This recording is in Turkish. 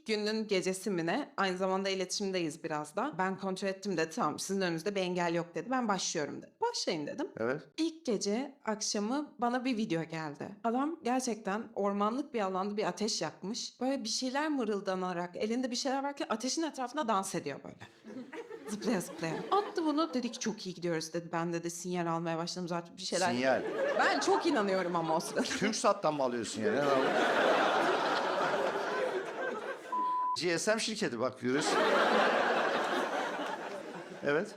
günün gecesi mi ne? Aynı zamanda iletişimdeyiz biraz da. Ben kontrol ettim de tamam sizin önünüzde bir engel yok dedi. Ben başlıyorum dedi. Başlayın dedim. Evet. İlk gece akşamı bana bir video geldi. Adam gerçekten ormanlık bir alanda bir ateş yakmış. Böyle bir şeyler mırıldanarak elinde bir şeyler varken ateşin etrafında dans ediyor böyle. Zıplaya zıplaya. Attı bunu dedi ki çok iyi gidiyoruz dedi. Ben de sinyal almaya başladım zaten bir şeyler. Sinyal. Ben çok inanıyorum ama o sırada. TürkSat'tan mı alıyorsun yani? GSM şirketi bak görüyorsun. Evet.